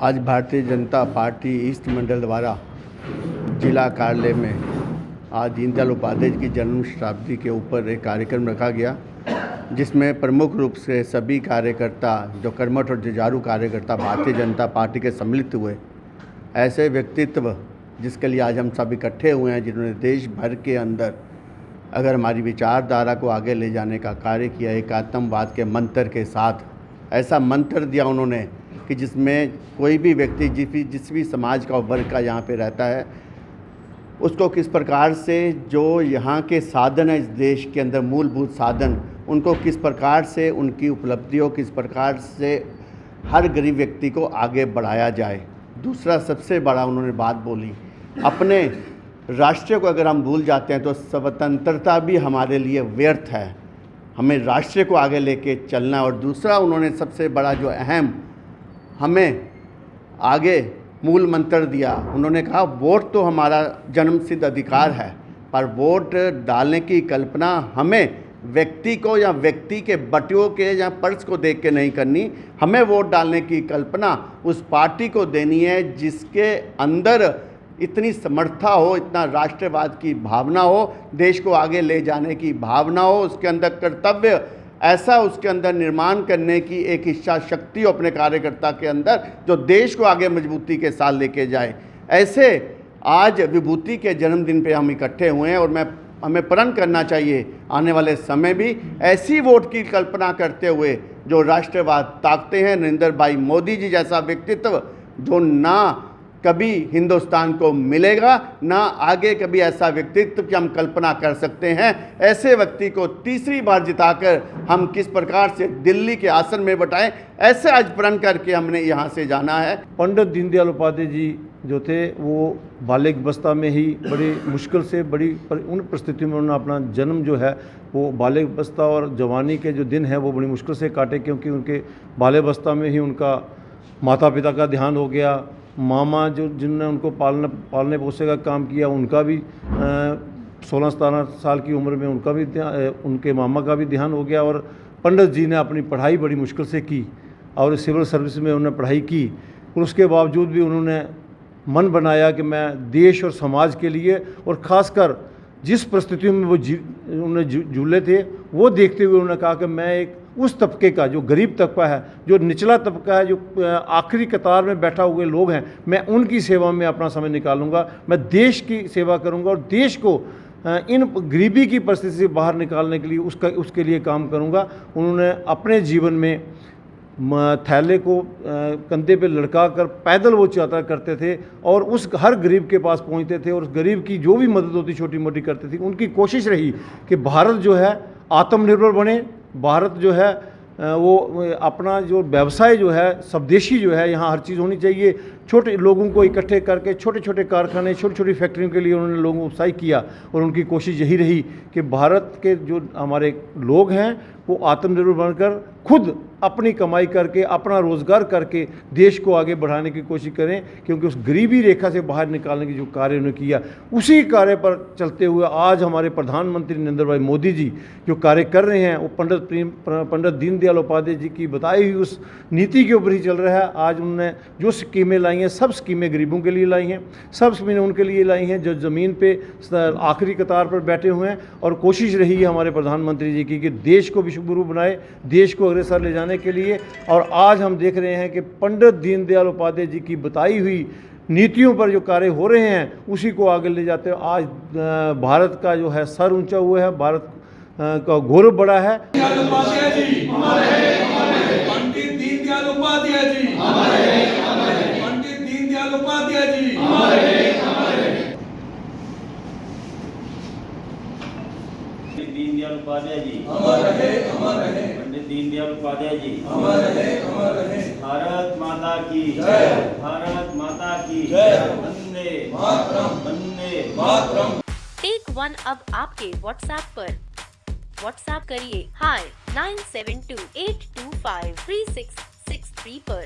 आज Bharatiya Janata party east मंडल द्वारा जिला कार्यालय में आज दीनदयाल उपाध्याय की जन्म शताब्दी के ऊपर एक कार्यक्रम रखा गया, जिसमें प्रमुख रूप से सभी कार्यकर्ता जो कर्मठ और जुझारू कार्यकर्ता भारतीय जनता पार्टी के सम्मिलित हुए। ऐसे व्यक्तित्व जिसके लिए आज हम सब इकट्ठे हुए हैं, जिन्होंने देश भर के अंदर अगर हमारी विचारधारा को आगे ले जाने का कार्य किया। एक आतंकवाद के मंत्र के साथ ऐसा मंत्र दिया उन्होंने कि जिसमें कोई भी व्यक्ति जिस भी समाज का वर्ग का यहाँ पे रहता है, उसको किस प्रकार से जो यहाँ के साधन है इस देश के अंदर मूलभूत साधन, उनको किस प्रकार से उनकी उपलब्धियों किस प्रकार से हर गरीब व्यक्ति को आगे बढ़ाया जाए। दूसरा सबसे बड़ा उन्होंने बात बोली, अपने राष्ट्र को अगर हम भूल जाते हैं तो स्वतंत्रता भी हमारे लिए व्यर्थ है, हमें राष्ट्र को आगे लेके चलना है। और दूसरा उन्होंने सबसे बड़ा जो अहम हमें आगे मूल मंत्र दिया, उन्होंने कहा वोट तो हमारा जन्मसिद्ध अधिकार है, पर वोट डालने की कल्पना हमें व्यक्ति को या व्यक्ति के बटुओं के या पर्स को देख के नहीं करनी, हमें वोट डालने की कल्पना उस पार्टी को देनी है जिसके अंदर इतनी समर्था हो, इतना राष्ट्रवाद की भावना हो, देश को आगे ले जाने की भावना हो, उसके अंदर कर्तव्य ऐसा उसके अंदर निर्माण करने की एक इच्छा शक्ति हो अपने कार्यकर्ता के अंदर, जो देश को आगे मजबूती के साथ लेके जाए। ऐसे आज विभूति के जन्मदिन पे हम इकट्ठे हुए हैं और हमें प्रण करना चाहिए आने वाले समय भी ऐसी वोट की कल्पना करते हुए जो राष्ट्रवाद ताकते हैं। नरेंद्र भाई मोदी जी जैसा व्यक्तित्व जो ना कभी हिंदुस्तान को मिलेगा, ना आगे कभी ऐसा व्यक्तित्व की हम कल्पना कर सकते हैं। ऐसे व्यक्ति को तीसरी बार जिताकर हम किस प्रकार से दिल्ली के आसन में बैठाएं, ऐसे आज प्रण करके हमने यहाँ से जाना है। पंडित दीनदयाल उपाध्याय जी जो थे वो बाल्यावस्था में ही बड़ी मुश्किल से उन परिस्थितियों में उन्होंने अपना जन्म जो है वो बाल्यावस्था और जवानी के जो दिन है वो बड़ी मुश्किल से काटे, क्योंकि उनके बाल्यावस्था में ही उनका माता पिता का देहांत हो गया। मामा जो जिन्होंने उनको पालने पोसने का काम किया, उनका भी 16-17 साल की उम्र में उनके मामा का भी देहांत हो गया। और पंडित जी ने अपनी पढ़ाई बड़ी मुश्किल से की और सिविल सर्विस में उन्होंने पढ़ाई की, और उसके बावजूद भी उन्होंने मन बनाया कि मैं देश और समाज के लिए, और ख़ासकर जिस परिस्थितियों में वो उन्होंने झूले थे वो देखते हुए उन्होंने कहा कि मैं एक उस तबके का जो गरीब तबका है, जो निचला तबका है, जो आखिरी कतार में बैठा हुए लोग हैं, मैं उनकी सेवा में अपना समय निकालूंगा, मैं देश की सेवा करूंगा और देश को इन गरीबी की परिस्थिति से बाहर निकालने के लिए उसके लिए काम करूंगा। उन्होंने अपने जीवन में थैले को कंधे पे लटका कर पैदल वो यात्रा करते थे और उस हर गरीब के पास पहुंचते थे और उस गरीब की जो भी मदद होती छोटी मोटी करते थे। उनकी कोशिश रही कि भारत जो है आत्मनिर्भर बने, भारत जो है वो अपना जो व्यवसाय जो है स्वदेशी जो है, यहाँ हर चीज़ होनी चाहिए। छोटे लोगों को इकट्ठे करके छोटे छोटे कारखाने, छोटी छोटी फैक्ट्रियों के लिए उन्होंने लोगों को उत्साहित किया और उनकी कोशिश यही रही कि भारत के जो हमारे लोग हैं वो आत्मनिर्भर बनकर खुद अपनी कमाई करके अपना रोज़गार करके देश को आगे बढ़ाने की कोशिश करें, क्योंकि उस गरीबी रेखा से बाहर निकालने की जो कार्य उन्होंने किया, उसी कार्य पर चलते हुए आज हमारे प्रधानमंत्री नरेंद्र भाई मोदी जी जो कार्य कर रहे हैं वो पंडित दीनदयाल उपाध्याय जी की बताई हुई उस नीति के ऊपर ही चल रहा है। आज उन्होंने जो स्कीमें लाई हैं सब स्कीमें गरीबों के लिए लाई हैं, सब स्कीमें उनके लिए लाई हैं जो ज़मीन पे आखिरी कतार पर बैठे हुए हैं। और कोशिश रही है हमारे प्रधानमंत्री जी की कि देश को विश्वगुरु बनाए, देश को अग्रसर ले जाने के लिए। और आज हम देख रहे हैं कि पंडित दीनदयाल उपाध्याय जी की बताई हुई नीतियों पर जो कार्य हो रहे हैं उसी को आगे ले जाते हैं। आज भारत का जो है सर ऊंचा हुआ है, भारत का गौरव बढ़ा है। पंडित दीनदयाल उपाध्याय जी, पंडित दीनदयाल उपाध्याय जी, दीनदयाल उपाध्याय जी अमर रहे, अमर रहे। पंडित दीनदयाल उपाध्याय जी अमर रहे, अमर रहे। भारत माता की जय, भारत माता की जय, वंदे मातरम, वंदे मातरम। टेक वन अब आपके व्हाट्सएप पर। व्हाट्सएप करिए हाय 9728253663 पर।